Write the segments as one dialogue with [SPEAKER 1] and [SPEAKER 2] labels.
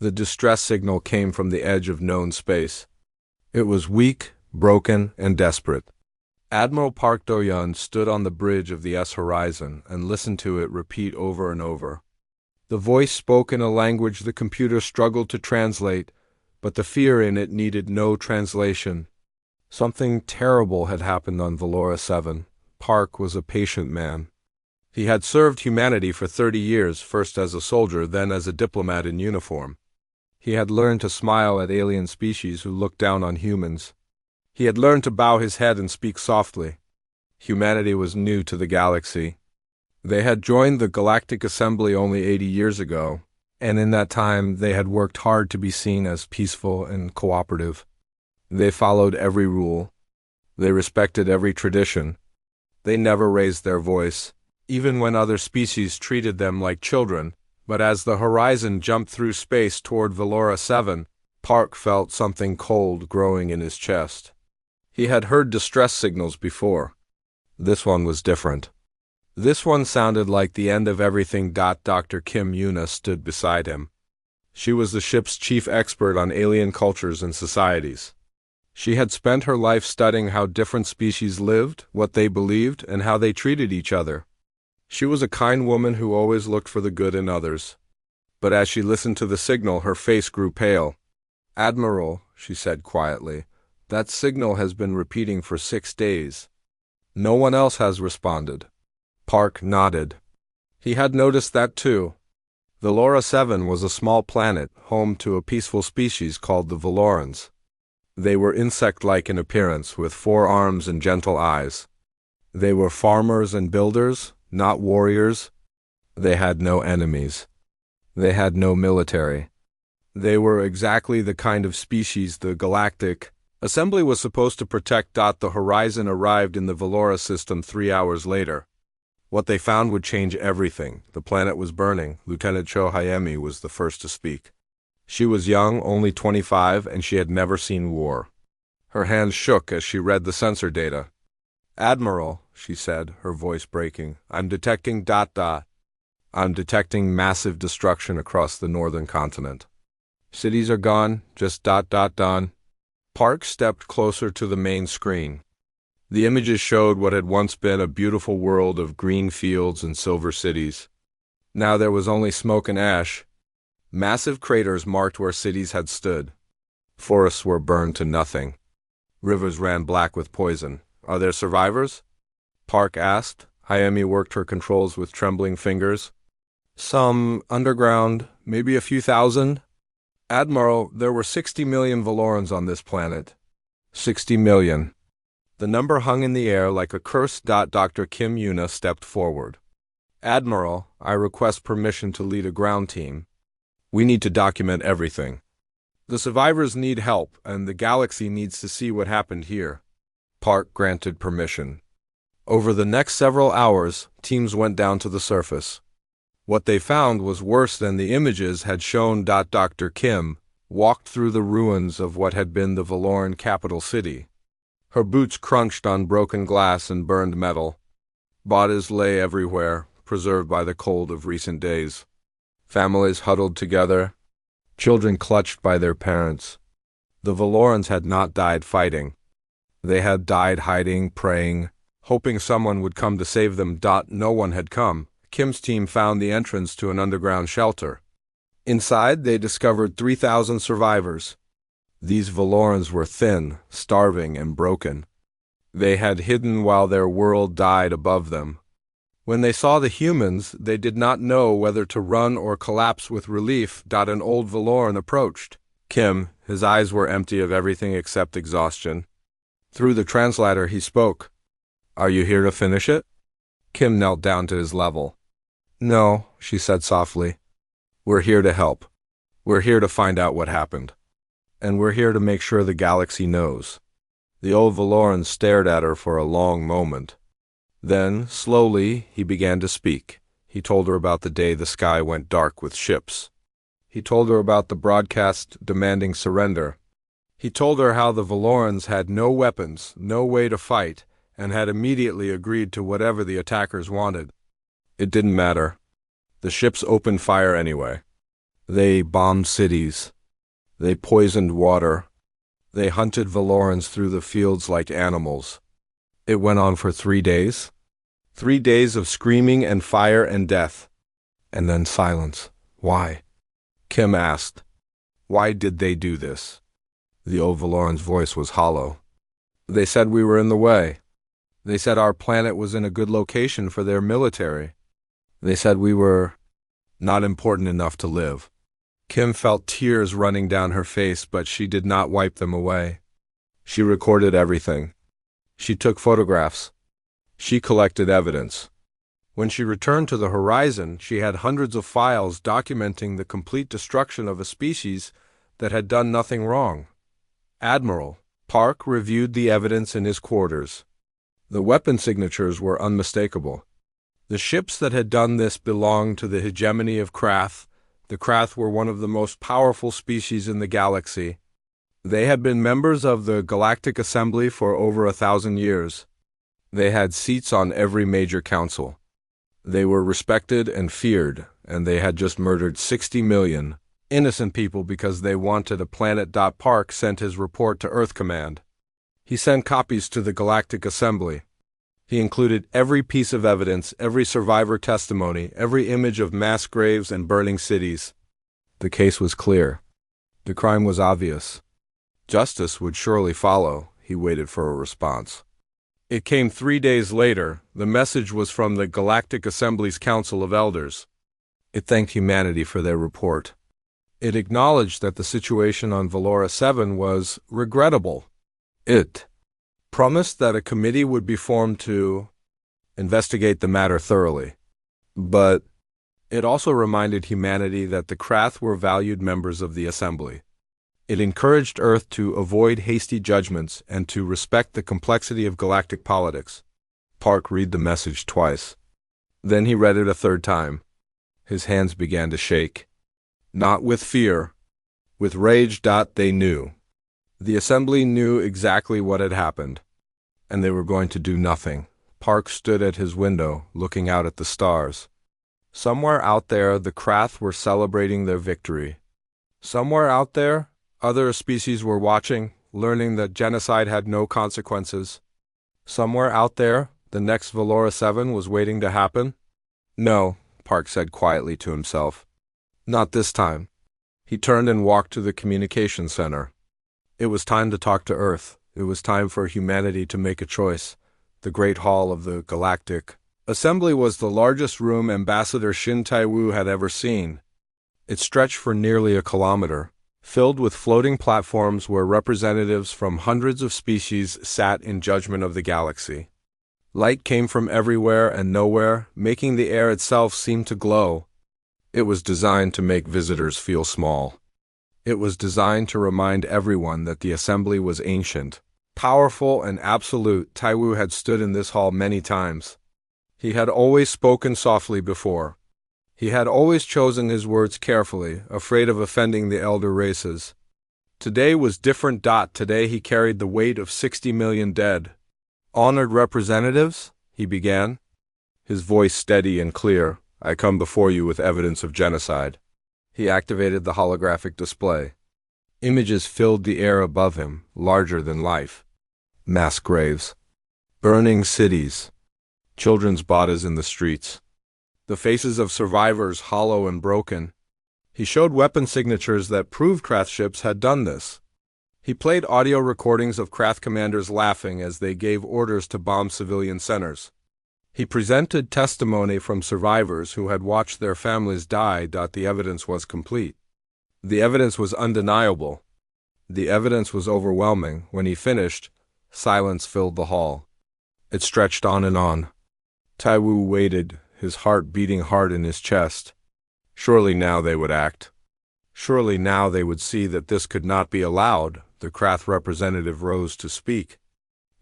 [SPEAKER 1] The distress signal came from the edge of known space. It was weak, broken, and desperate. Admiral Park Do-yeon stood on the bridge of the S horizon and listened to it repeat over and over. The voice spoke in a language the computer struggled to translate, but the fear in it needed no translation. Something terrible had happened on Valora 7. Park was a patient man. He had served humanity for 30 years, first as a soldier, then as a diplomat in uniform. He had learned to smile at alien species who looked down on humans. He had learned to bow his head and speak softly. Humanity was new to the galaxy. They had joined the Galactic Assembly only 80 years ago, and in that time they had worked hard to be seen as peaceful and cooperative. They followed every rule. They respected every tradition. They never raised their voice, even when other species treated them like children. But as the horizon jumped through space toward Valora 7, Park felt something cold growing in his chest. He had heard distress signals before. This one was different. This one sounded like the end of everything. Dr. Kim Yuna stood beside him. She was the ship's chief expert on alien cultures and societies. She had spent her life studying how different species lived, what they believed, and how they treated each other. She was a kind woman who always looked for the good in others. But as she listened to the signal, her face grew pale. "Admiral," she said quietly, "that signal has been repeating for 6 days. No one else has responded." Park nodded. He had noticed that too. Valora 7 was a small planet, home to a peaceful species called the Valorans. They were insect-like in appearance, with 4 arms and gentle eyes. They were farmers and builders, not warriors. They had no enemies. They had no military. They were exactly the kind of species the Galactic Assembly was supposed to protect. The horizon arrived in the Valora system 3 hours later. What they found would change everything. The planet was burning. Lieutenant Cho Hayemi was the first to speak. She was young, only 25, and she had never seen war. Her hands shook as she read the sensor data. "Admiral," she said, her voice breaking, "I'm detecting ... I'm detecting massive destruction across the northern continent. Cities are gone, just ... done." Park stepped closer to the main screen. The images showed what had once been a beautiful world of green fields and silver cities. Now there was only smoke and ash. Massive craters marked where cities had stood. Forests were burned to nothing. Rivers ran black with poison. "Are there survivors?" Park asked. Hayemi worked her controls with trembling fingers. "Some underground, maybe a few thousand." "Admiral, there were 60 million Valorans on this planet." 60 million. The number hung in the air like a curse. Dr. Kim Yuna stepped forward. "Admiral, I request permission to lead a ground team. We need to document everything. The survivors need help, and the galaxy needs to see what happened here." Park granted permission. Over the next several hours, teams went down to the surface. What they found was worse than the images had shown. Dr. Kim walked through the ruins of what had been the Valoran capital city. Her boots crunched on broken glass and burned metal. Bodies lay everywhere, preserved by the cold of recent days. Families huddled together, children clutched by their parents. The Valorans had not died fighting. They had died hiding, praying, hoping someone would come to save them. No one had come. Kim's team found the entrance to an underground shelter. Inside, they discovered 3,000 survivors. These Valorans were thin, starving, and broken. They had hidden while their world died above them. When they saw the humans, they did not know whether to run or collapse with relief. An old Valoran approached. Kim, his eyes were empty of everything except exhaustion. Through the translator, he spoke. "Are you here to finish it?" Kim knelt down to his level. "No," she said softly. "We're here to help. We're here to find out what happened. And we're here to make sure the galaxy knows." The old Valoran stared at her for a long moment. Then, slowly, he began to speak. He told her about the day the sky went dark with ships. He told her about the broadcast demanding surrender. He told her how the Valorans had no weapons, no way to fight, and had immediately agreed to whatever the attackers wanted. It didn't matter. The ships opened fire anyway. They bombed cities. They poisoned water. They hunted Valorans through the fields like animals. It went on for 3 days. 3 days of screaming and fire and death. And then silence. Why? Kim asked. Why did they do this? The old Valoran's voice was hollow. They said we were in the way. They said our planet was in a good location for their military. They said we were not important enough to live. Kim felt tears running down her face, but she did not wipe them away. She recorded everything. She took photographs. She collected evidence. When she returned to the horizon, she had hundreds of files documenting the complete destruction of a species that had done nothing wrong. Admiral Park reviewed the evidence in his quarters. The weapon signatures were unmistakable. The ships that had done this belonged to the hegemony of Krath. The Krath were one of the most powerful species in the galaxy. They had been members of the Galactic Assembly for over 1,000 years. They had seats on every major council. They were respected and feared, and they had just murdered 60 million innocent people because they wanted a planet. Park sent his report to Earth Command. He sent copies to the Galactic Assembly. He included every piece of evidence, every survivor testimony, every image of mass graves and burning cities. The case was clear. The crime was obvious. Justice would surely follow. He waited for a response. It came 3 days later. The message was from the Galactic Assembly's Council of Elders. It thanked humanity for their report. It acknowledged that the situation on Valora 7 was regrettable. It promised that a committee would be formed to investigate the matter thoroughly. But it also reminded humanity that the Krath were valued members of the Assembly. It encouraged Earth to avoid hasty judgments and to respect the complexity of galactic politics. Park read the message twice. Then he read it a third time. His hands began to shake. Not with fear, with rage. They knew. The Assembly knew exactly what had happened, and they were going to do nothing. Park stood at his window, looking out at the stars. Somewhere out there, the Krath were celebrating their victory. Somewhere out there, other species were watching, learning that genocide had no consequences. Somewhere out there, the next Valora 7 was waiting to happen. No, Park said quietly to himself. Not this time. He turned and walked to the communication center. It was time to talk to Earth. It was time for humanity to make a choice. The Great Hall of the Galactic Assembly was the largest room Ambassador Shin Tai-woo had ever seen. It stretched for nearly a kilometer, filled with floating platforms where representatives from hundreds of species sat in judgment of the galaxy. Light came from everywhere and nowhere, making the air itself seem to glow. It was designed to make visitors feel small. It was designed to remind everyone that the Assembly was ancient, powerful, and absolute. Tai-woo had stood in this hall many times. He had always spoken softly before. He had always chosen his words carefully, afraid of offending the elder races. Today was different. Today he carried the weight of 60 million dead. Honored representatives, he began, his voice steady and clear. I come before you with evidence of genocide. He activated the holographic display. Images filled the air above him, larger than life. Mass graves. Burning cities. Children's bodies in the streets. The faces of survivors hollow and broken. He showed weapon signatures that proved Krath ships had done this. He played audio recordings of Krath commanders laughing as they gave orders to bomb civilian centers. He presented testimony from survivors who had watched their families die. The evidence was complete. The evidence was undeniable. The evidence was overwhelming. When he finished, silence filled the hall. It stretched on and on. Tai-woo waited, his heart beating hard in his chest. Surely now they would act. Surely now they would see that this could not be allowed. The Krath representative rose to speak.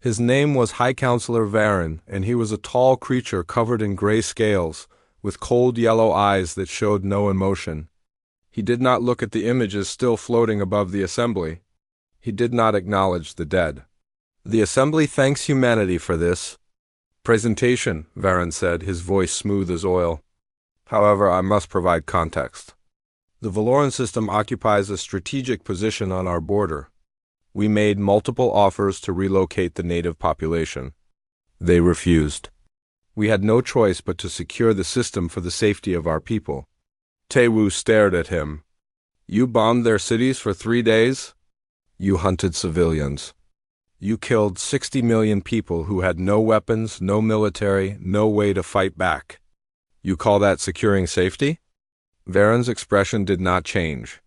[SPEAKER 1] His name was High Counselor Varen, and he was a tall creature covered in gray scales, with cold yellow eyes that showed no emotion. He did not look at the images still floating above the Assembly. He did not acknowledge the dead. The Assembly thanks humanity for this presentation, Varen said, his voice smooth as oil. However, I must provide context. The Valoran system occupies a strategic position on our border. We made multiple offers to relocate the native population. They refused. We had no choice but to secure the system for the safety of our people. Taewoo stared at him. You bombed their cities for 3 days? You hunted civilians. You killed 60 million people who had no weapons, no military, no way to fight back. You call that securing safety? Varen's expression did not change.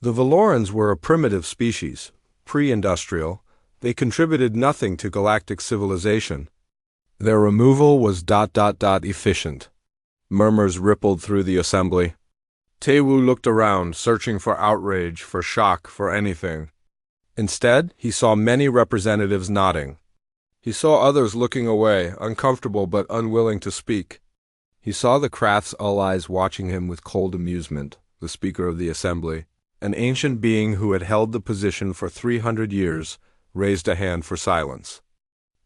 [SPEAKER 1] The Valorans were a primitive species, pre-industrial. They contributed nothing to galactic civilization. Their removal was ... efficient. Murmurs rippled through the assembly. Taewoo looked around, searching for outrage, for shock, for anything. Instead, he saw many representatives nodding. He saw others looking away, uncomfortable but unwilling to speak. He saw the Krath's allies watching him with cold amusement, the Speaker of the Assembly, an ancient being who had held the position for 300 years, raised a hand for silence.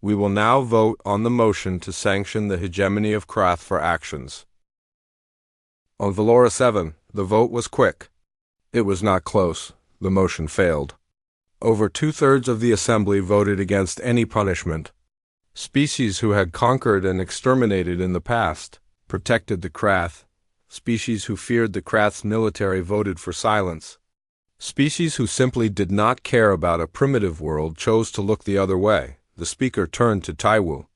[SPEAKER 1] We will now vote on the motion to sanction the hegemony of Krath for actions. On Valora 7, the vote was quick. It was not close. The motion failed. Over 2/3 of the Assembly voted against any punishment. Species who had conquered and exterminated in the past protected the Krath. Species who feared the Krath's military voted for silence. Species who simply did not care about a primitive world chose to look the other way. The Speaker turned to Taewoo.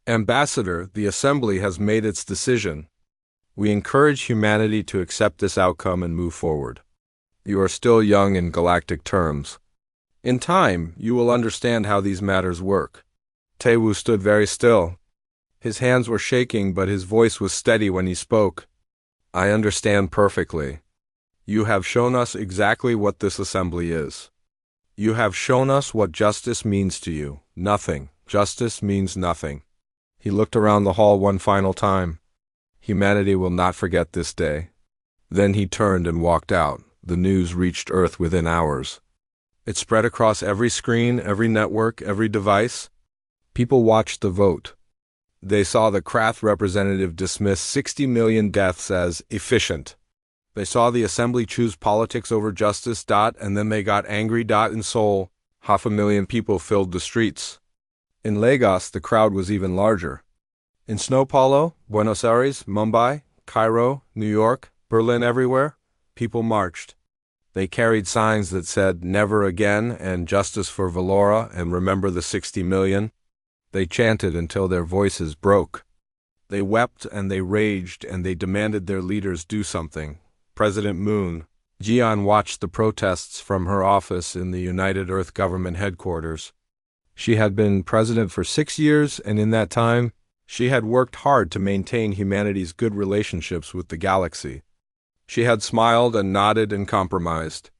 [SPEAKER 1] Ambassador, the Assembly has made its decision. We encourage humanity to accept this outcome and move forward. You are still young in galactic terms. In time, you will understand how these matters work. Taewoo stood very still. His hands were shaking, but his voice was steady when he spoke. I understand perfectly. You have shown us exactly what this assembly is. You have shown us what justice means to you. Nothing. Justice means nothing. He looked around the hall one final time. Humanity will not forget this day. Then he turned and walked out. The news reached Earth within hours. It spread across every screen, every network, every device. People watched the vote. They saw the Krath representative dismiss 60 million deaths as efficient. They saw the Assembly choose politics over justice. And then they got angry. In Seoul, 500,000 people filled the streets. In Lagos, the crowd was even larger. In São Paulo, Buenos Aires, Mumbai, Cairo, New York, Berlin, everywhere, people marched. They carried signs that said, "Never again," and "Justice for Valora," and "Remember the 60 million." They chanted until their voices broke. They wept and they raged and they demanded their leaders do something. President Moon, Jian watched the protests from her office in the United Earth Government headquarters. She had been president for 6 years, and in that time, she had worked hard to maintain humanity's good relationships with the galaxy. She had smiled and nodded and compromised.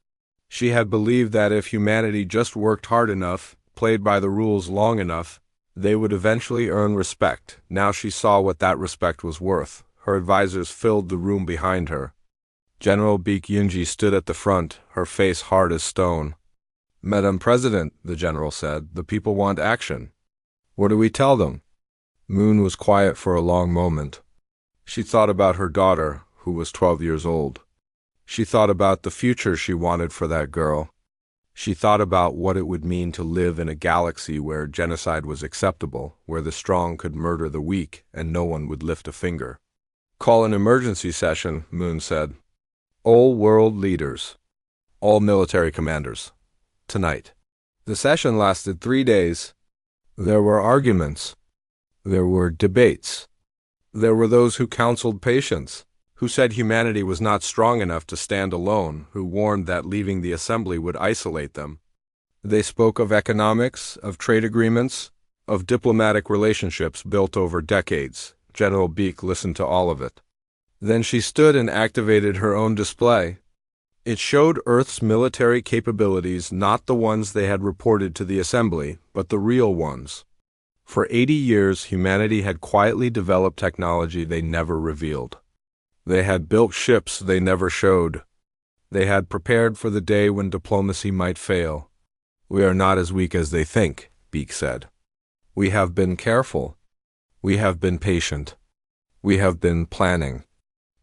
[SPEAKER 1] She had believed that if humanity just worked hard enough, played by the rules long enough, they would eventually earn respect. Now she saw what that respect was worth. Her advisors filled the room behind her. General Baek Yunji stood at the front, her face hard as stone. "Madam President," the general said, "the people want action. What do we tell them?" Moon was quiet for a long moment. She thought about her daughter, who was 12 years old. She thought about the future she wanted for that girl. She thought about what it would mean to live in a galaxy where genocide was acceptable, where the strong could murder the weak and no one would lift a finger. "Call an emergency session," Moon said. "All world leaders. All military commanders. Tonight." The session lasted 3 days. There were arguments. There were debates. There were those who counseled patience, who said humanity was not strong enough to stand alone, who warned that leaving the assembly would isolate them. They spoke of economics, of trade agreements, of diplomatic relationships built over decades. General Baek listened to all of it. Then she stood and activated her own display. It showed Earth's military capabilities, not the ones they had reported to the assembly, but the real ones. For 80 years, humanity had quietly developed technology they never revealed. They had built ships they never showed. They had prepared for the day when diplomacy might fail. "We are not as weak as they think," Baek said. "We have been careful. We have been patient. We have been planning.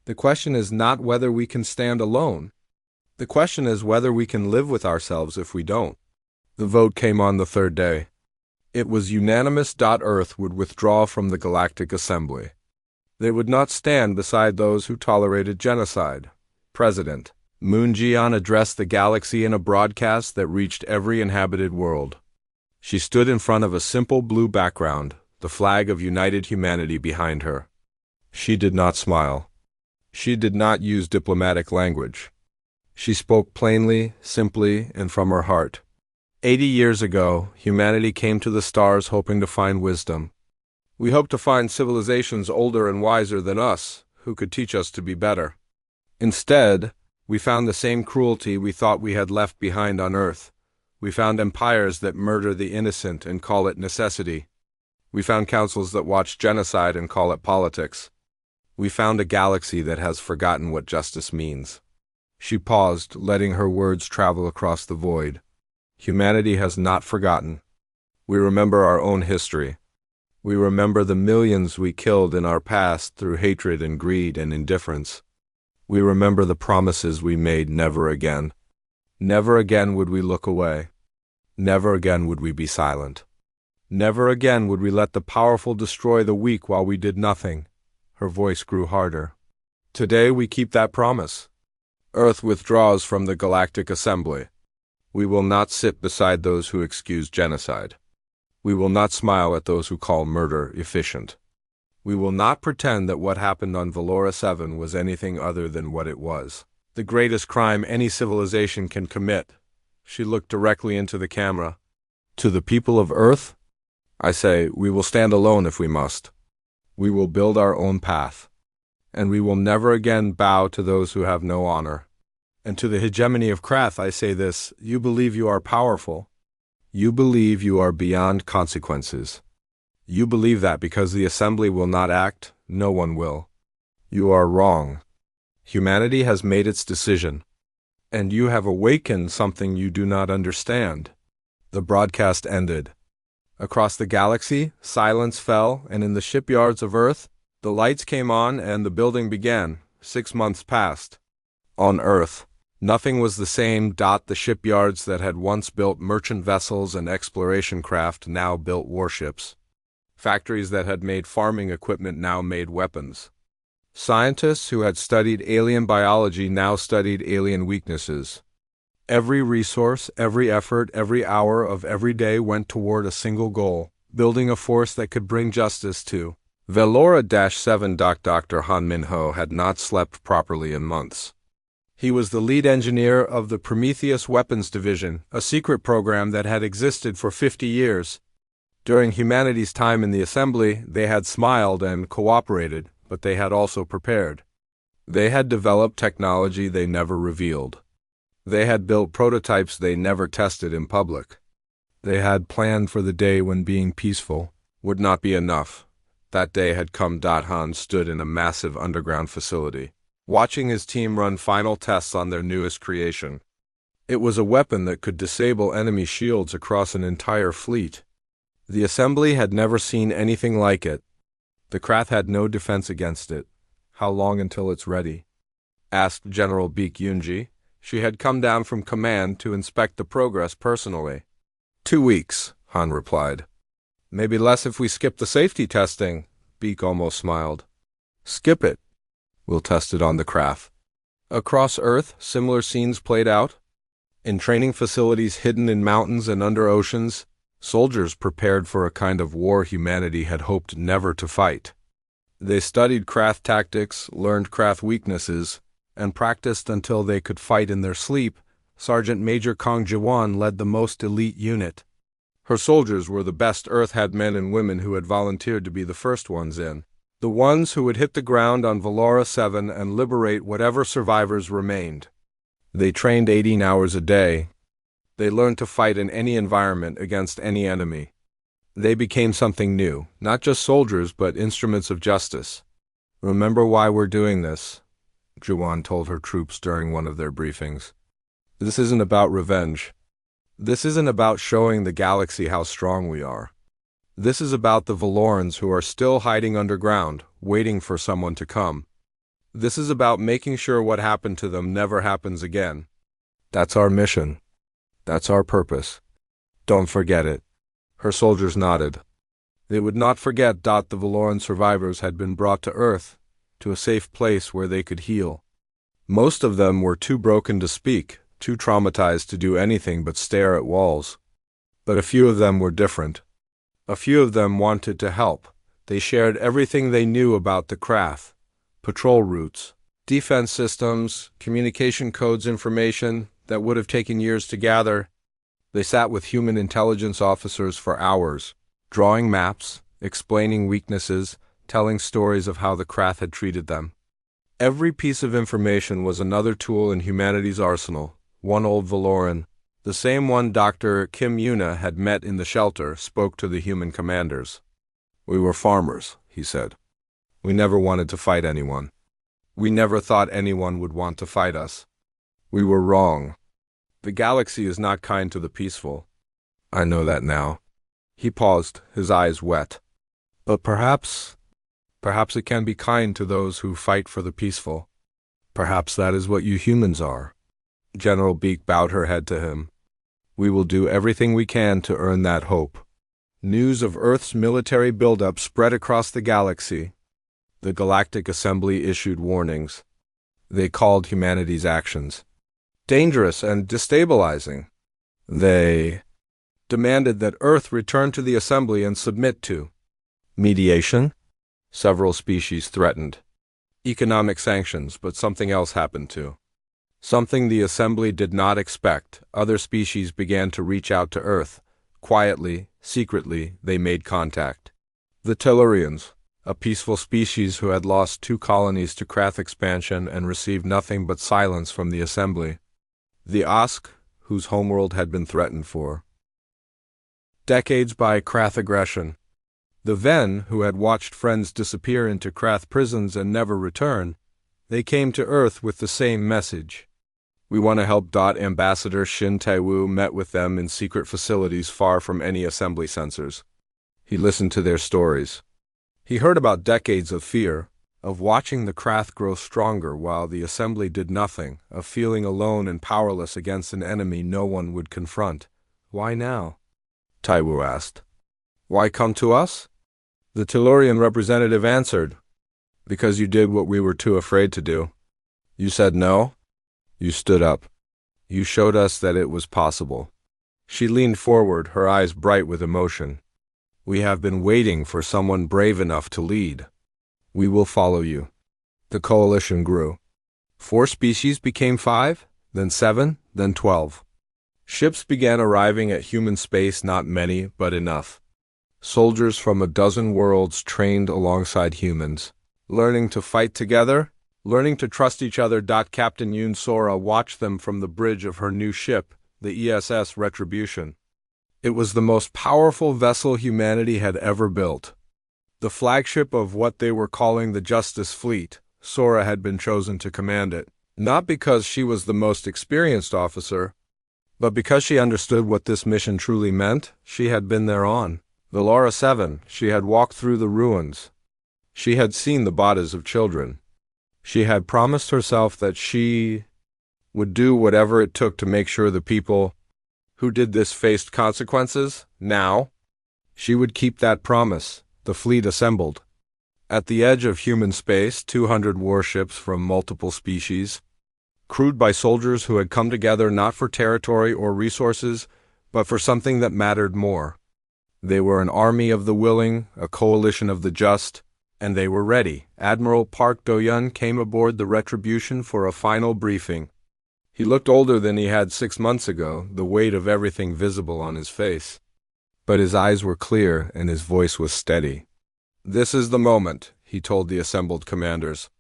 [SPEAKER 1] The question is not whether we can stand alone. The question is whether we can live with ourselves if we don't. The vote came on the third day. It was unanimous. Earth would withdraw from the Galactic Assembly. They would not stand beside those who tolerated genocide. President Moon Jian addressed the galaxy in a broadcast that reached every inhabited world. She stood in front of a simple blue background, the flag of united humanity behind her. She did not smile. She did not use diplomatic language. She spoke plainly, simply, and from her heart. 80 years ago, humanity came to the stars hoping to find wisdom. We hoped to find civilizations older and wiser than us, who could teach us to be better. Instead, we found the same cruelty we thought we had left behind on Earth. We found empires that murder the innocent and call it necessity. We found councils that watch genocide and call it politics. We found a galaxy that has forgotten what justice means. She paused, letting her words travel across the void. Humanity has not forgotten. We remember our own history. We remember the millions we killed in our past through hatred and greed and indifference. We remember the promises we made never again. Never again would we look away. Never again would we be silent. Never again would we let the powerful destroy the weak while we did nothing. Her voice grew harder. Today we keep that promise. Earth withdraws from the Galactic Assembly. We will not sit beside those who excuse genocide. We will not smile at those who call murder efficient. We will not pretend that what happened on Valora 7 was anything other than what it was. The greatest crime any civilization can commit. She looked directly into the camera. To the people of Earth, I say, we will stand alone if we must. We will build our own path. And we will never again bow to those who have no honor. And to the hegemony of Krath I say this, you believe you are powerful. You believe you are beyond consequences. You believe that because the Assembly will not act, no one will. You are wrong. Humanity has made its decision. And you have awakened something you do not understand. The broadcast ended. Across the galaxy, silence fell, and in the shipyards of Earth, the lights came on and the building began. 6 months passed. On Earth, nothing was the same. The shipyards that had once built merchant vessels and exploration craft now built warships. Factories that had made farming equipment now made weapons. Scientists who had studied alien biology now studied alien weaknesses. Every resource, every effort, every hour of every day went toward a single goal, building a force that could bring justice to Valora-7. Dr. Han Min-ho had not slept properly in months. He was the lead engineer of the Prometheus Weapons Division, a secret program that had existed for 50 years. During humanity's time in the Assembly, they had smiled and cooperated, but they had also prepared. They had developed technology they never revealed. They had built prototypes they never tested in public. They had planned for the day when being peaceful would not be enough. That day had come. Han stood in a massive underground facility, watching his team run final tests on their newest creation. It was a weapon that could disable enemy shields across an entire fleet. The Assembly had never seen anything like it. The Krath had no defense against it. How long until it's ready? Asked General Baek Yunji. She had come down from command to inspect the progress personally. 2 weeks, Han replied. Maybe less if we skip the safety testing, Baek almost smiled. Skip it. We'll test it on the Krath. Across Earth, similar scenes played out. In training facilities hidden in mountains and under oceans, soldiers prepared for a kind of war humanity had hoped never to fight. They studied Krath tactics, learned Krath weaknesses, and practiced until they could fight in their sleep. Sergeant Major Kong Jiwan led the most elite unit. Her soldiers were the best Earth had men and women who had volunteered to be the first ones in. The ones who would hit the ground on Valora 7 and liberate whatever survivors remained. They trained 18 hours a day. They learned to fight in any environment against any enemy. They became something new, not just soldiers but instruments of justice. Remember why we're doing this, Jiwan told her troops during one of their briefings. This isn't about revenge. This isn't about showing the galaxy how strong we are. This is about the Valorans who are still hiding underground, waiting for someone to come. This is about making sure what happened to them never happens again. That's our mission. That's our purpose. Don't forget it. Her soldiers nodded. They would not forget. The Valoran survivors had been brought to Earth, to a safe place where they could heal. Most of them were too broken to speak, too traumatized to do anything but stare at walls. But a few of them were different. A few of them wanted to help. They shared everything they knew about the craft. Patrol routes, defense systems, communication codes, information that would have taken years to gather. They sat with human intelligence officers for hours, drawing maps, explaining weaknesses, telling stories of how the craft had treated them. Every piece of information was another tool in humanity's arsenal. One old Valoran, the same one Dr. Kim Yuna had met in the shelter, spoke to the human commanders. "We were farmers," he said. "We never wanted to fight anyone. We never thought anyone would want to fight us. We were wrong. The galaxy is not kind to the peaceful. I know that now." He paused, his eyes wet. "But perhaps it can be kind to those who fight for the peaceful. Perhaps that is what you humans are." General Beak bowed her head to him. "We will do everything we can to earn that hope." News of Earth's military buildup spread across the galaxy. The Galactic Assembly issued warnings. They called humanity's actions dangerous and destabilizing. They demanded that Earth return to the Assembly and submit to mediation. Several species threatened economic sanctions, but something else happened too. Something the Assembly did not expect. Other species began to reach out to Earth. Quietly, secretly, they made contact. The Tellurians, a peaceful species who had lost 2 colonies to Krath expansion and received nothing but silence from the Assembly. The Osk, whose homeworld had been threatened for decades by Krath aggression. The Ven, who had watched friends disappear into Krath prisons and never return. They came to Earth with the same message. "We want to help." Ambassador Shin Taewoo met with them in secret facilities far from any Assembly censors. He listened to their stories. He heard about decades of fear, of watching the Krath grow stronger while the Assembly did nothing, of feeling alone and powerless against an enemy no one would confront. "Why now?" Taewoo asked. "Why come to us?" The Tellurian representative answered. "Because you did what we were too afraid to do. You said no. You stood up. You showed us that it was possible." She leaned forward, her eyes bright with emotion. "We have been waiting for someone brave enough to lead. We will follow you." The coalition grew. 4 species became 5, then 7, then 12. Ships began arriving at human space, not many, but enough. Soldiers from a dozen worlds trained alongside humans, learning to fight together, learning to trust each other. Captain Yoon Sora watched them from the bridge of her new ship, the ESS Retribution. It was the most powerful vessel humanity had ever built. The flagship of what they were calling the Justice Fleet. Sora had been chosen to command it, not because she was the most experienced officer, but because she understood what this mission truly meant. She had been there on Valara 7. She had walked through the ruins. She had seen the bodies of children. She had promised herself that she would do whatever it took to make sure the people who did this faced consequences. Now, she would keep that promise. The fleet assembled. At the edge of human space, 200 warships from multiple species, crewed by soldiers who had come together not for territory or resources, but for something that mattered more. They were an army of the willing, a coalition of the just, and they were ready. Admiral Park Do-yeon came aboard the Retribution for a final briefing. He looked older than he had 6 months ago, the weight of everything visible on his face. But his eyes were clear and his voice was steady. "This is the moment," he told the assembled commanders.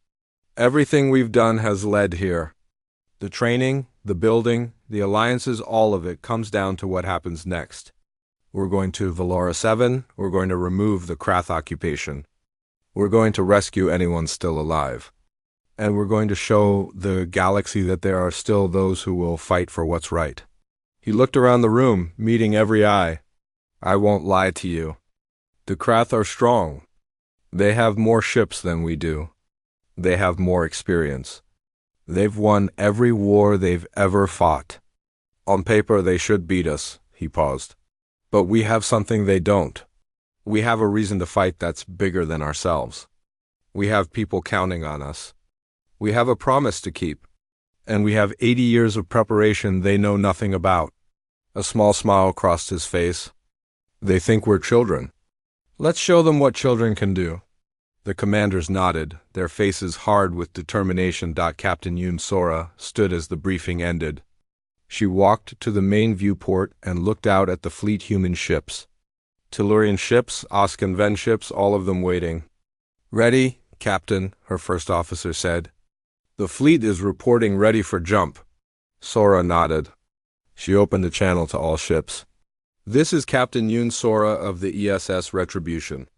[SPEAKER 1] "Everything we've done has led here. The training, the building, the alliances, all of it comes down to what happens next. We're going to Valara 7, we're going to remove the Krath occupation. We're going to rescue anyone still alive. And we're going to show the galaxy that there are still those who will fight for what's right." He looked around the room, meeting every eye. "I won't lie to you. The Krath are strong. They have more ships than we do. They have more experience. They've won every war they've ever fought. On paper, they should beat us, he paused. But we have something they don't. We have a reason to fight that's bigger than ourselves. We have people counting on us. We have a promise to keep. And we have 80 years of preparation they know nothing about. A small smile crossed his face. They think we're children. Let's show them what children can do. The commanders nodded, their faces hard with determination. Captain Yoon Sora stood as the briefing ended. She walked to the main viewport and looked out at the fleet human ships. Tellurian ships, Oscan ships, all of them waiting. Ready, Captain, her first officer said. The fleet is reporting ready for jump. Sora nodded. She opened the channel to all ships. This is Captain Yoon Sora of the ESS Retribution.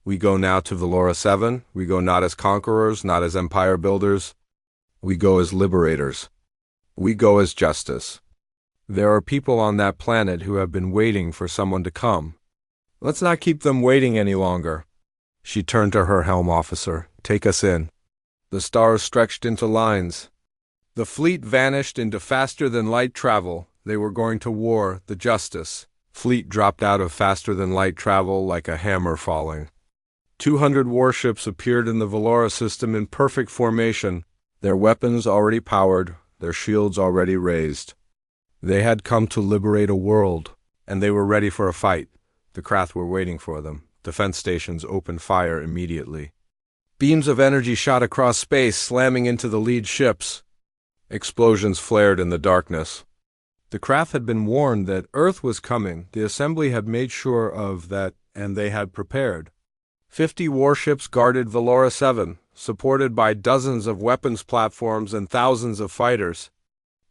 [SPEAKER 1] We go now to Valora 7. We go not as conquerors, not as empire builders. We go as liberators. We go as justice. There are people on that planet who have been waiting for someone to come. Let's not keep them waiting any longer. She turned to her helm officer. Take us in. The stars stretched into lines. The fleet vanished into faster-than-light travel. They were going to war, the justice. Fleet dropped out of faster-than-light travel like a hammer falling. 200 warships appeared in the Valora system in perfect formation, their weapons already powered, their shields already raised. They had come to liberate a world, and they were ready for a fight. The Krath were waiting for them. Defense stations opened fire immediately. Beams of energy shot across space, slamming into the lead ships. Explosions flared in the darkness. The Krath had been warned that Earth was coming. The assembly had made sure of that, and they had prepared. 50 warships guarded Valora 7, supported by dozens of weapons platforms and thousands of fighters.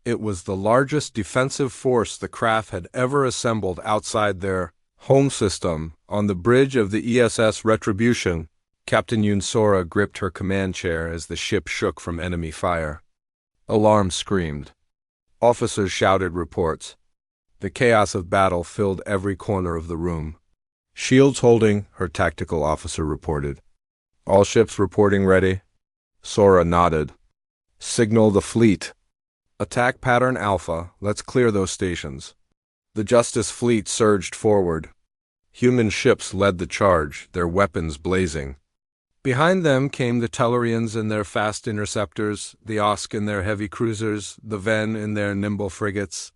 [SPEAKER 1] It was the largest defensive force the Krath had ever assembled outside their home system. On the bridge of the ESS Retribution, Captain Yoon Sora gripped her command chair as the ship shook from enemy fire. Alarms screamed. Officers shouted reports. The chaos of battle filled every corner of the room. Shields holding, her tactical officer reported. All ships reporting ready. Sora nodded. Signal the fleet. Attack pattern Alpha, let's clear those stations. The Justice fleet surged forward. Human ships led the charge, their weapons blazing. Behind them came the Tellurians in their fast interceptors, the Osk in their heavy cruisers, the Ven in their nimble frigates.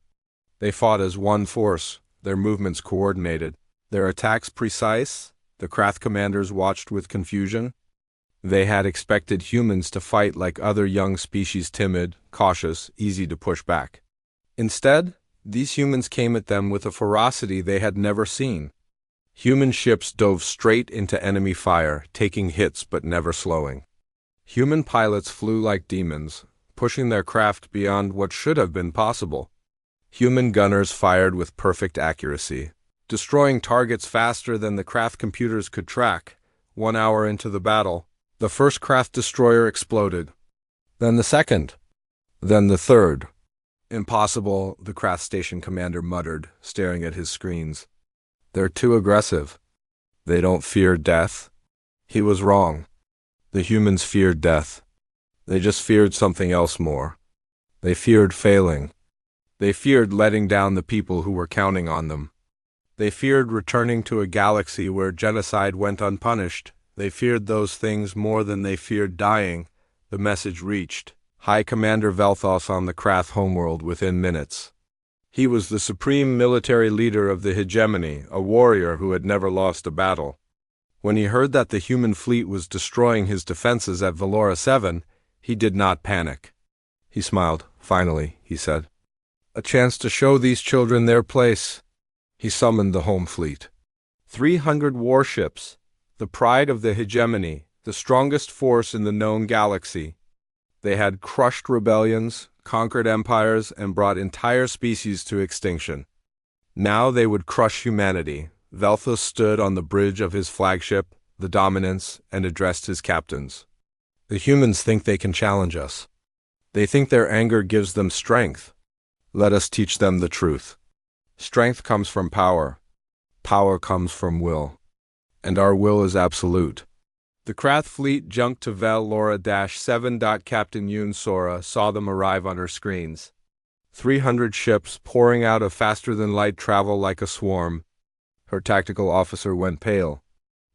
[SPEAKER 1] They fought as one force, their movements coordinated. Their attacks precise, the Krath commanders watched with confusion. They had expected humans to fight like other young species, timid, cautious, easy to push back. Instead, these humans came at them with a ferocity they had never seen. Human ships dove straight into enemy fire, taking hits but never slowing. Human pilots flew like demons, pushing their craft beyond what should have been possible. Human gunners fired with perfect accuracy, destroying targets faster than the Krath computers could track. 1 hour into the battle, the first Krath destroyer exploded. Then the second. Then the third. Impossible, the Krath station commander muttered, staring at his screens. They're too aggressive. They don't fear death. He was wrong. The humans feared death. They just feared something else more. They feared failing. They feared letting down the people who were counting on them. They feared returning to a galaxy where genocide went unpunished. They feared those things more than they feared dying. The message reached High Commander Velthos on the Krath homeworld within minutes. He was the supreme military leader of the hegemony, a warrior who had never lost a battle. When he heard that the human fleet was destroying his defenses at Valora 7, he did not panic. He smiled. Finally, he said, a chance to show these children their place. He summoned the home fleet. 300 warships, the pride of the hegemony, the strongest force in the known galaxy. They had crushed rebellions, conquered empires, and brought entire species to extinction. Now they would crush humanity. Velthos stood on the bridge of his flagship, the Dominance, and addressed his captains. The humans think they can challenge us. They think their anger gives them strength. Let us teach them the truth. Strength comes from power. Power comes from will. And our will is absolute. The Krath fleet jumped to Vel Laura-7. Captain Yoon Sora saw them arrive on her screens. 300 ships pouring out of faster-than-light travel like a swarm. Her tactical officer went pale.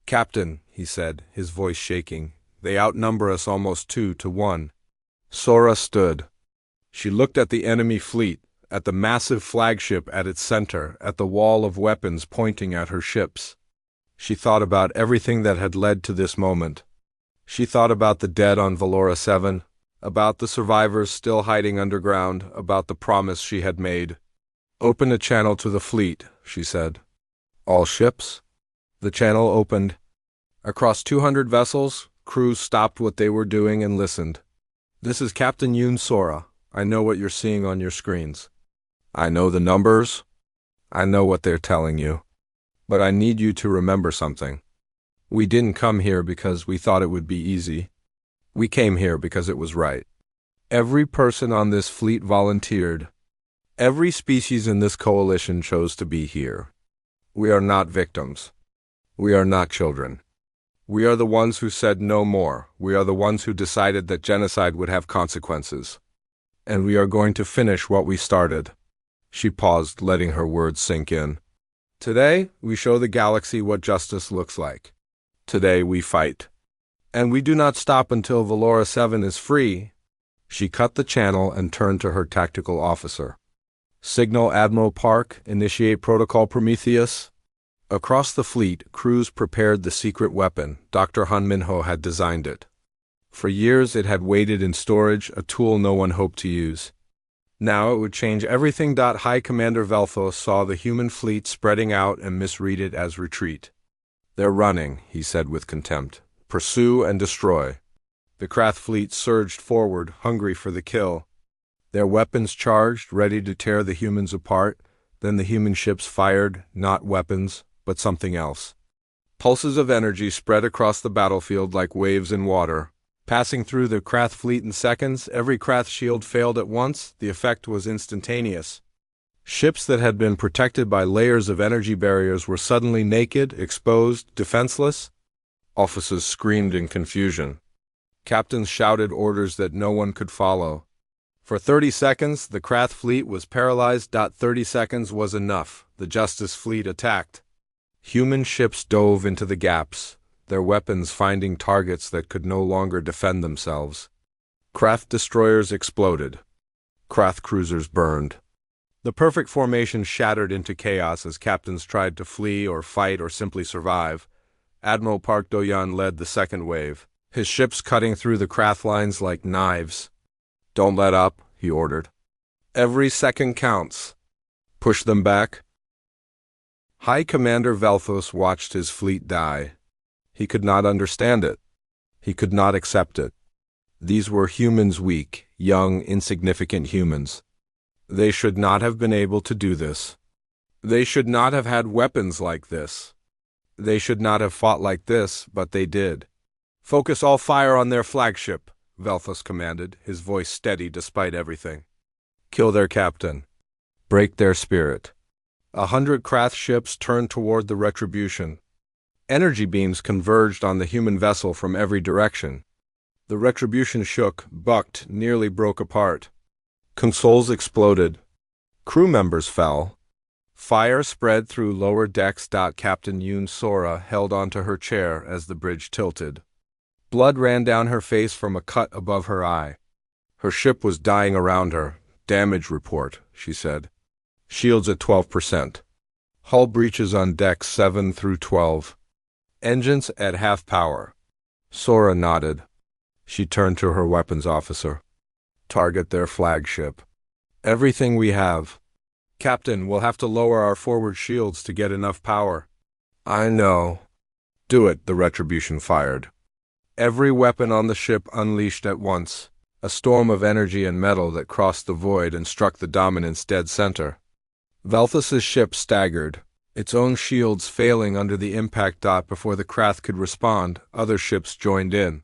[SPEAKER 1] "Captain," he said, his voice shaking, "they outnumber us almost 2-1. Sora stood. She looked at the enemy fleet, at the massive flagship at its center, at the wall of weapons pointing at her ships. She thought about everything that had led to this moment. She thought about the dead on Valora 7, about the survivors still hiding underground, about the promise she had made. "Open a channel to the fleet," she said. "All ships?" The channel opened. Across 200 vessels, crews stopped what they were doing and listened. "This is Captain Yoon Sora. I know what you're seeing on your screens. I know the numbers. I know what they're telling you. But I need you to remember something. We didn't come here because we thought it would be easy. We came here because it was right. Every person on this fleet volunteered. Every species in this coalition chose to be here. We are not victims. We are not children. We are the ones who said no more. We are the ones who decided that genocide would have consequences. And we are going to finish what we started." She paused, letting her words sink in. "Today, we show the galaxy what justice looks like. Today, we fight. And we do not stop until Valora 7 is free." She cut the channel and turned to her tactical officer. "Signal Admiral Park, initiate Protocol Prometheus." Across the fleet, crews prepared the secret weapon. Dr. Han Minho had designed it. For years, it had waited in storage, a tool no one hoped to use. Now it would change everything. High Commander Velthos saw the human fleet spreading out and misread it as retreat. "They're running," he said with contempt. "Pursue and destroy." The Krath fleet surged forward, hungry for the kill. Their weapons charged, ready to tear the humans apart. Then the human ships fired, not weapons, but something else. Pulses of energy spread across the battlefield like waves in water. Passing through the Krath fleet in seconds, every Krath shield failed at once. The effect was instantaneous. Ships that had been protected by layers of energy barriers were suddenly naked, exposed, defenseless. Officers screamed in confusion. Captains shouted orders that no one could follow. For 30 seconds, the Krath fleet was paralyzed. 30 seconds was enough. The Justice fleet attacked. Human ships dove into the gaps, their weapons finding targets that could no longer defend themselves. Krath destroyers exploded. Krath cruisers burned. The perfect formation shattered into chaos as captains tried to flee or fight or simply survive. Admiral Park Do-yeon led the second wave, his ships cutting through the Krath lines like knives. "Don't let up," he ordered. "Every second counts. Push them back." High Commander Velthos watched his fleet die. He could not understand it. He could not accept it. These were humans, weak, young, insignificant humans. They should not have been able to do this. They should not have had weapons like this. They should not have fought like this, but they did. "Focus all fire on their flagship," Velthos commanded, his voice steady despite everything. "Kill their captain. Break their spirit." 100 Krath ships turned toward the Retribution. Energy beams converged on the human vessel from every direction. The Retribution shook, bucked, nearly broke apart. Consoles exploded. Crew members fell. Fire spread through lower decks. Captain Yoon Sora held onto her chair as the bridge tilted. Blood ran down her face from a cut above her eye. Her ship was dying around her. "Damage report," she said. "Shields at 12%. Hull breaches on decks 7 through 12. Engines at half power." Sora nodded. She turned to her weapons officer. "Target their flagship. Everything we have." "Captain, we'll have to lower our forward shields to get enough power." "I know." "Do it," the Retribution fired. Every weapon on the ship unleashed at once, a storm of energy and metal that crossed the void and struck the Dominant's dead center. Velthos's ship staggered, its own shields failing under the impact. Before the Krath could respond, other ships joined in.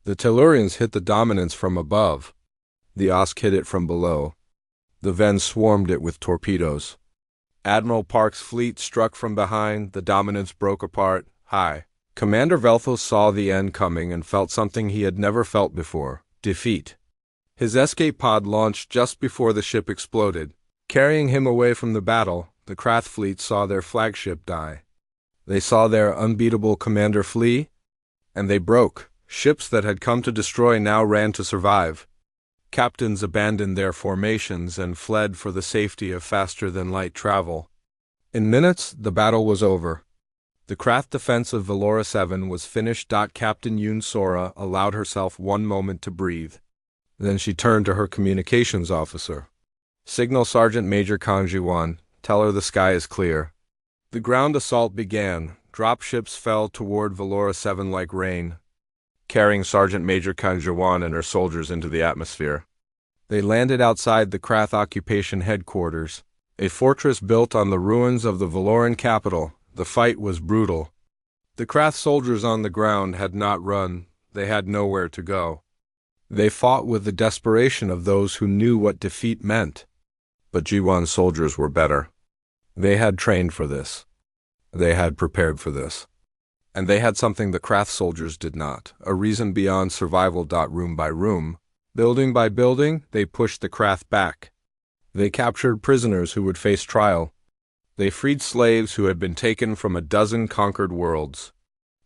[SPEAKER 1] The Tellurians hit the Dominance from above. The Osk hit it from below. The Ven swarmed it with torpedoes. Admiral Park's fleet struck from behind. The Dominance broke apart. "High Commander Velthos saw the end coming and felt something he had never felt before: defeat. His escape pod launched just before the ship exploded. Carrying him away from the battle, the Krath fleet saw their flagship die. They saw their unbeatable commander flee, and they broke. Ships that had come to destroy now ran to survive. Captains abandoned their formations and fled for the safety of faster-than-light travel. In minutes, the battle was over. The Krath defense of Valora 7 was finished. Captain Yoon Sora allowed herself one moment to breathe. Then she turned to her communications officer. "Signal Sergeant Major Kang Ji-won, tell her the sky is clear." The ground assault began. Dropships fell toward Valora 7 like rain, carrying Sergeant Major Kang Ji-won and her soldiers into the atmosphere. They landed outside the Krath occupation headquarters, a fortress built on the ruins of the Valoran capital. The fight was brutal. The Krath soldiers on the ground had not run. They had nowhere to go. They fought with the desperation of those who knew what defeat meant. But Ji-won's soldiers were better. They had trained for this. They had prepared for this. And they had something the Krath soldiers did not, a reason beyond survival. Room by room, building by building, they pushed the Krath back. They captured prisoners who would face trial. They freed slaves who had been taken from a dozen conquered worlds.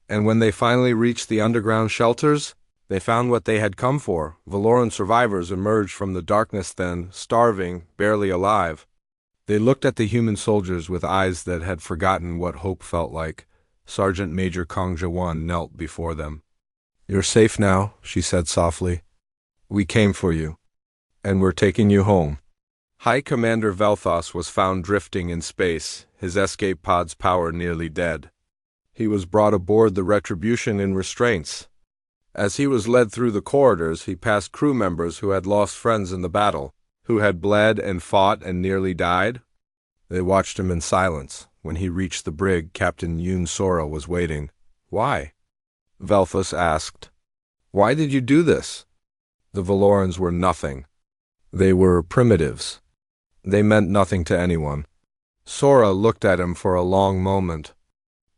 [SPEAKER 1] And when they finally reached the underground shelters, they found what they had come for. Valoran survivors emerged from the darkness then, starving, barely alive. They looked at the human soldiers with eyes that had forgotten what hope felt like. Sergeant Major Kang Ji-won knelt before them. "You're safe now," she said softly. "We came for you, and we're taking you home." High Commander Velthos was found drifting in space, his escape pod's power nearly dead. He was brought aboard the Retribution in restraints. As he was led through the corridors, he passed crew members who had lost friends in the battle, who had bled and fought and nearly died. They watched him in silence. When he reached the brig, Captain Yoon Sora was waiting. "Why?" Velthos asked. "Why did you do this?" The Valorans were nothing. They were primitives. They meant nothing to anyone. Sora looked at him for a long moment.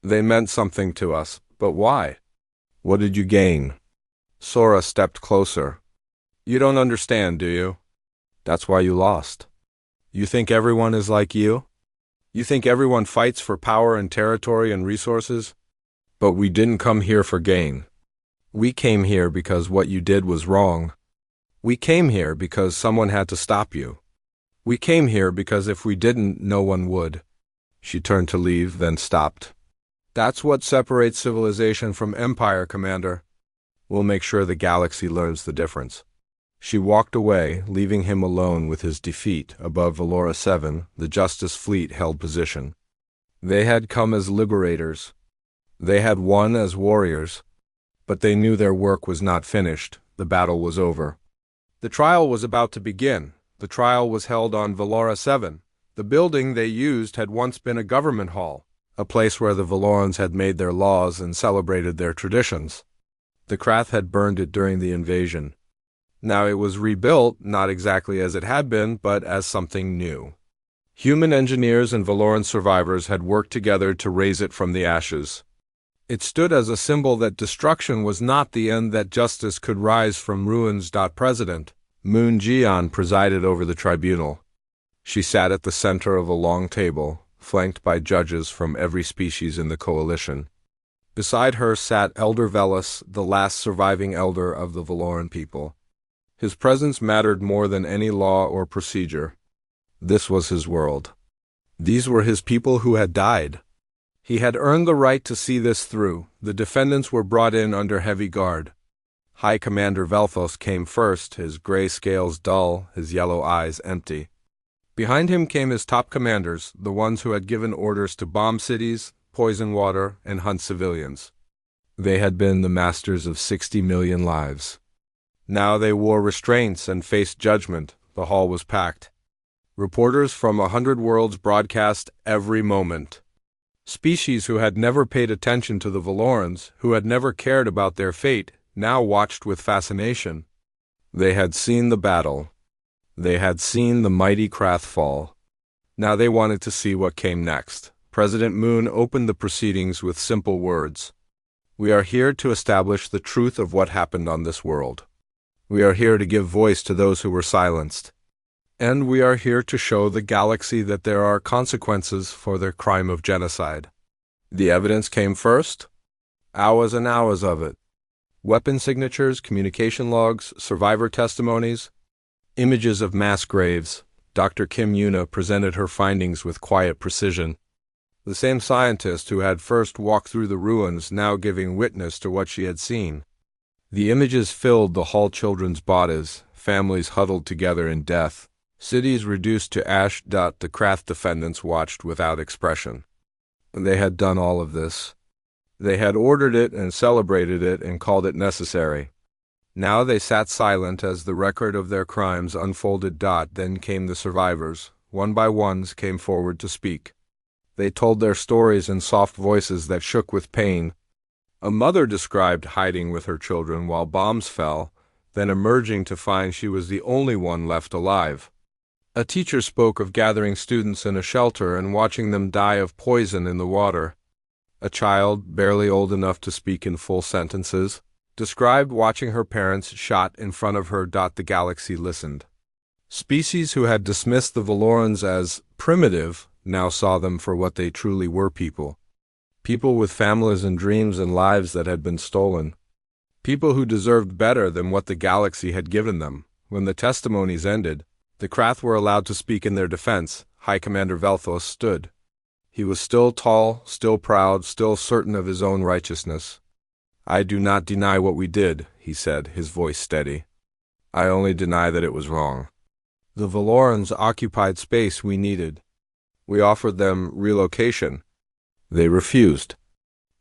[SPEAKER 1] "They meant something to us, but why? What did you gain?" Sora stepped closer. "You don't understand, do you? That's why you lost. You think everyone is like you? You think everyone fights for power and territory and resources? But we didn't come here for gain. We came here because what you did was wrong. We came here because someone had to stop you. We came here because if we didn't, no one would." She turned to leave, then stopped. "That's what separates civilization from empire, Commander. We'll make sure the galaxy learns the difference." She walked away, leaving him alone with his defeat. Above Valora 7, the Justice Fleet held position. They had come as liberators. They had won as warriors. But they knew their work was not finished. The battle was over. The trial was about to begin. The trial was held on Valora 7. The building they used had once been a government hall, a place where the Valorans had made their laws and celebrated their traditions. The Krath had burned it during the invasion. Now it was rebuilt, not exactly as it had been, but as something new. Human engineers and Valoran survivors had worked together to raise it from the ashes. It stood as a symbol that destruction was not the end, that justice could rise from ruins. President Moon Jian presided over the tribunal. She sat at the center of a long table, flanked by judges from every species in the coalition. Beside her sat Elder Velas, the last surviving elder of the Valoran people. His presence mattered more than any law or procedure. This was his world. These were his people who had died. He had earned the right to see this through. The defendants were brought in under heavy guard. High Commander Velthos came first, his gray scales dull, his yellow eyes empty. Behind him came his top commanders, the ones who had given orders to bomb cities, poison water, and hunt civilians. They had been the masters of 60 million lives. Now they wore restraints and faced judgment. The hall was packed. Reporters from 100 worlds broadcast every moment. Species who had never paid attention to the Valorans, who had never cared about their fate, now watched with fascination. They had seen the battle. They had seen the mighty Krath fall. Now they wanted to see what came next. President Moon opened the proceedings with simple words. We are here to establish the truth of what happened on this world. We are here to give voice to those who were silenced. And we are here to show the galaxy that there are consequences for their crime of genocide. The evidence came first. Hours and hours of it. Weapon signatures, communication logs, survivor testimonies, images of mass graves. Dr. Kim Yuna presented her findings with quiet precision. The same scientist who had first walked through the ruins now giving witness to what she had seen. The images filled the Hall children's bodies, families huddled together in death, cities reduced to ash. The Krath defendants watched without expression. They had done all of this. They had ordered it and celebrated it and called it necessary. Now they sat silent as the record of their crimes unfolded. Then came the survivors. One by one came forward to speak. They told their stories in soft voices that shook with pain. A mother described hiding with her children while bombs fell, then emerging to find she was the only one left alive. A teacher spoke of gathering students in a shelter and watching them die of poison in the water. A child, barely old enough to speak in full sentences, described watching her parents shot in front of her. The galaxy listened. Species who had dismissed the Valorans as primitive now saw them for what they truly were: people. People with families and dreams and lives that had been stolen. People who deserved better than what the galaxy had given them. When the testimonies ended, the Krath were allowed to speak in their defense. High Commander Velthos stood. He was still tall, still proud, still certain of his own righteousness. "I do not deny what we did," he said, his voice steady. "I only deny that it was wrong. The Valorans occupied space we needed. We offered them relocation. They refused.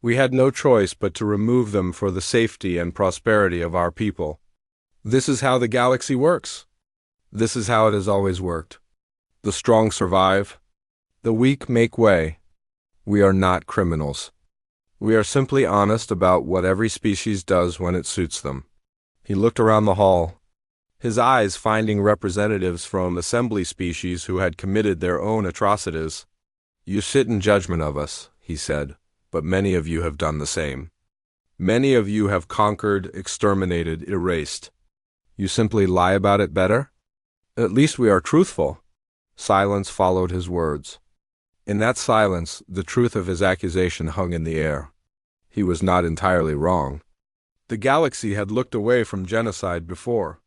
[SPEAKER 1] We had no choice but to remove them for the safety and prosperity of our people. This is how the galaxy works. This is how it has always worked. The strong survive. The weak make way. We are not criminals. We are simply honest about what every species does when it suits them." He looked around the hall, his eyes finding representatives from assembly species who had committed their own atrocities. "You sit in judgment of us," he said, "but many of you have done the same. Many of you have conquered, exterminated, erased. You simply lie about it better? At least we are truthful." Silence followed his words. In that silence, the truth of his accusation hung in the air. He was not entirely wrong. The galaxy had looked away from genocide before.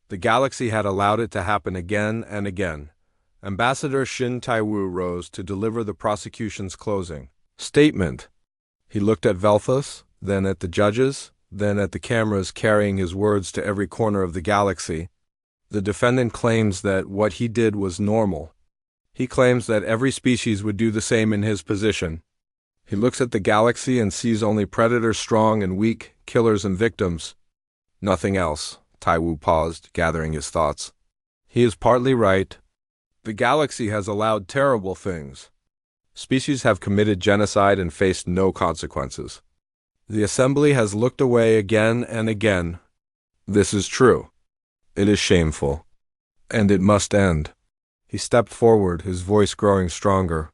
[SPEAKER 1] The galaxy had allowed it to happen again and again. Ambassador Shin Taiwu rose to deliver the prosecution's closing statement. He looked at Velthos, then at the judges, then at the cameras, carrying his words to every corner of the galaxy. The defendant claims that what he did was normal. He claims that every species would do the same in his position. He looks at the galaxy and sees only predators, strong and weak, killers and victims. Nothing else. Taiwu paused, gathering his thoughts. He is partly right. The galaxy has allowed terrible things. Species have committed genocide and faced no consequences. The Assembly has looked away again and again. This is true. It is shameful. And it must end. He stepped forward, his voice growing stronger.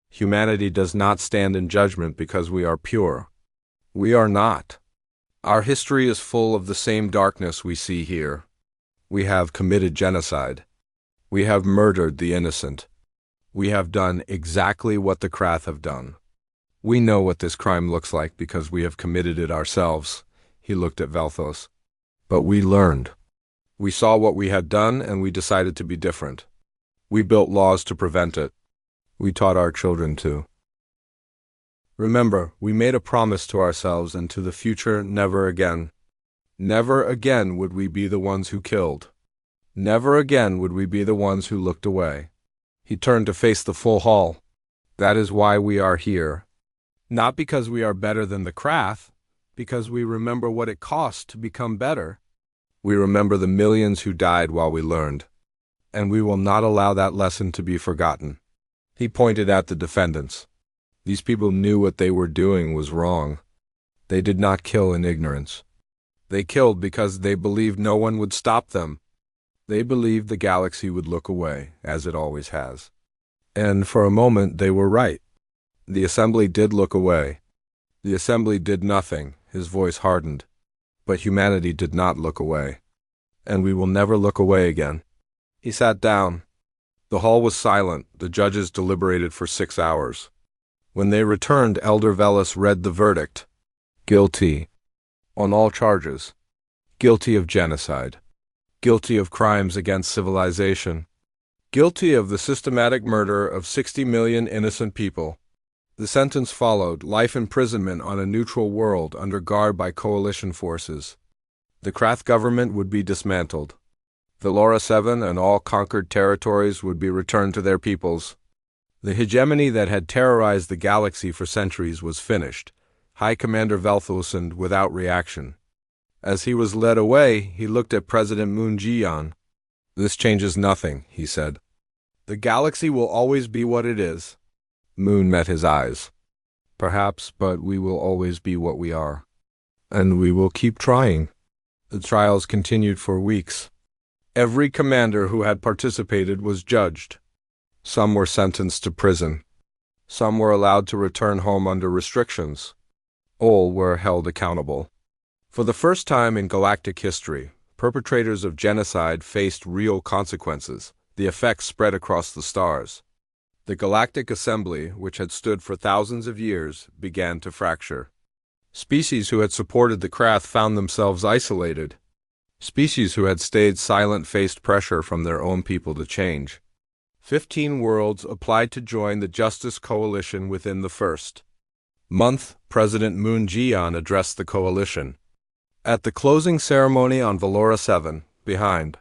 [SPEAKER 1] Humanity does not stand in judgment because we are pure. We are not. Our history is full of the same darkness we see here. We have committed genocide. We have murdered the innocent. We have done exactly what the Krath have done. We know what this crime looks like because we have committed it ourselves. He looked at Velthos. But we learned. We saw what we had done and we decided to be different. We built laws to prevent it. We taught our children to. Remember, we made a promise to ourselves and to the future: never again. Never again would we be the ones who killed. Never again would we be the ones who looked away. He turned to face the full hall. That is why we are here. Not because we are better than the Krath, because we remember what it cost to become better. We remember the millions who died while we learned. And we will not allow that lesson to be forgotten. He pointed at the defendants. These people knew what they were doing was wrong. They did not kill in ignorance. They killed because they believed no one would stop them. They believed the galaxy would look away, as it always has. And for a moment they were right. The Assembly did look away. The Assembly did nothing, His voice hardened. But humanity did not look away. And we will never look away again. He sat down. The hall was silent. The judges deliberated for 6 hours. When they returned, Elder Velis read the verdict. Guilty. On all charges. Guilty of genocide. Guilty of crimes against civilization. Guilty of the systematic murder of 60 million innocent people. The sentence followed: life imprisonment on a neutral world under guard by coalition forces. The Krath government would be dismantled. Valora 7 and all conquered territories would be returned to their peoples. The hegemony that had terrorized the galaxy for centuries was finished. High Commander Velthusand without reaction. As he was led away, he looked at President Moon Jian. This changes nothing, he said. The galaxy will always be what it is. Moon met his eyes. Perhaps, but we will always be what we are. And we will keep trying. The trials continued for weeks. Every commander who had participated was judged. Some were sentenced to prison. Some were allowed to return home under restrictions. All were held accountable. For the first time in galactic history, perpetrators of genocide faced real consequences. The effects spread across the stars. The Galactic Assembly, which had stood for thousands of years, began to fracture. Species who had supported the Krath found themselves isolated. Species who had stayed silent faced pressure from their own people to change. 15 worlds applied to join the Justice Coalition within the first month. President Moon Jian addressed the coalition. At the closing ceremony on Valora 7, behind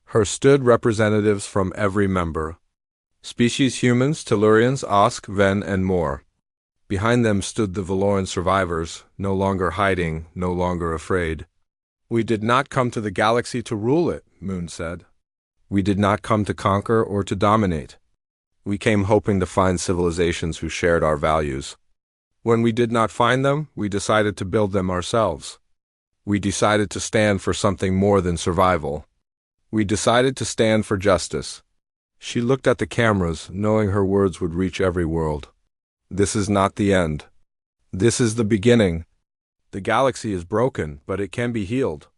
[SPEAKER 1] her stood representatives from every member. Species humans, Tellurians, Osk, Ven, and more. Behind them stood the Valoran survivors, no longer hiding, no longer afraid. We did not come to the galaxy to rule it, Moon said. We did not come to conquer or to dominate. We came hoping to find civilizations who shared our values. When we did not find them, we decided to build them ourselves. We decided to stand for something more than survival. We decided to stand for justice. She looked at the cameras, knowing her words would reach every world. This is not the end. This is the beginning. The galaxy is broken, but it can be healed.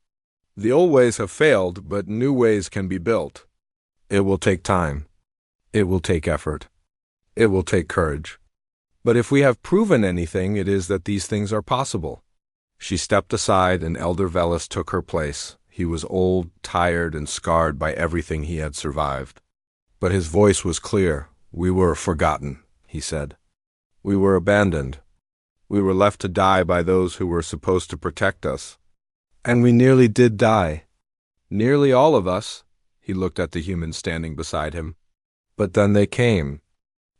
[SPEAKER 1] The old ways have failed, but new ways can be built. It will take time. It will take effort. It will take courage. But if we have proven anything, it is that these things are possible. She stepped aside, and Elder Velis took her place. He was old, tired, and scarred by everything he had survived. But his voice was clear. We were forgotten, he said. We were abandoned. We were left to die by those who were supposed to protect us. And we nearly did die. Nearly all of us. He looked at the humans standing beside him. But then they came.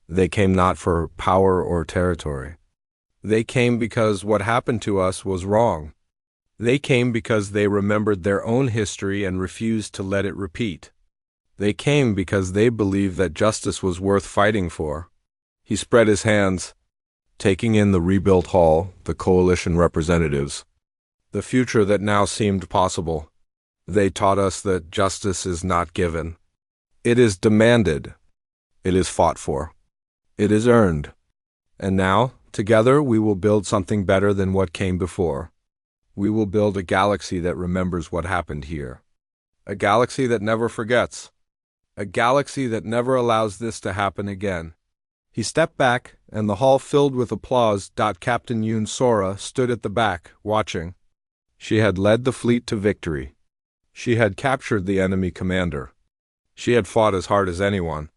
[SPEAKER 1] They came not for power or territory. They came because what happened to us was wrong. They came because they remembered their own history and refused to let it repeat. They came because they believed that justice was worth fighting for. He spread his hands, taking in the rebuilt hall, the coalition representatives, the future that now seemed possible. They taught us that justice is not given. It is demanded. It is fought for. It is earned. And now, together, we will build something better than what came before. We will build a galaxy that remembers what happened here. A galaxy that never forgets. A galaxy that never allows this to happen again. He stepped back, and the hall filled with applause. Captain Yoon Sora stood at the back, watching. She had led the fleet to victory. She had captured the enemy commander. She had fought as hard as anyone.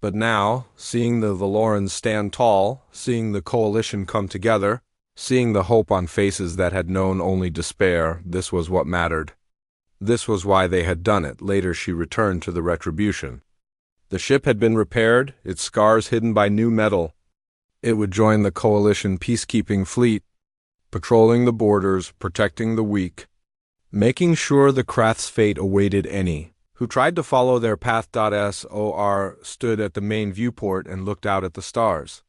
[SPEAKER 1] But now, seeing the Valorans stand tall, seeing the coalition come together, seeing the hope on faces that had known only despair, this was what mattered. This was why they had done it. Later she returned to the Retribution. The ship had been repaired, its scars hidden by new metal. It would join the coalition peacekeeping fleet, patrolling the borders, protecting the weak, making sure the Krath's fate awaited any who tried to follow their path. Sor stood at the main viewport and looked out at the stars.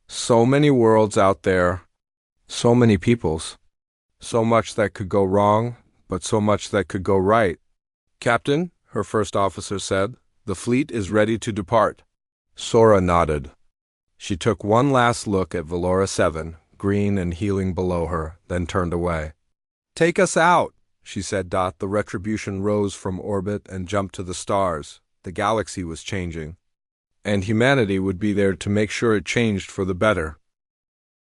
[SPEAKER 1] So many worlds out there, so many peoples, so much that could go wrong, but so much that could go right. Captain, her first officer said, the fleet is ready to depart. Sora nodded. She took one last look at Valora 7, green and healing below her, then turned away. "Take us out," she said. The Retribution rose from orbit and jumped to the stars. The galaxy was changing, and humanity would be there to make sure it changed for the better.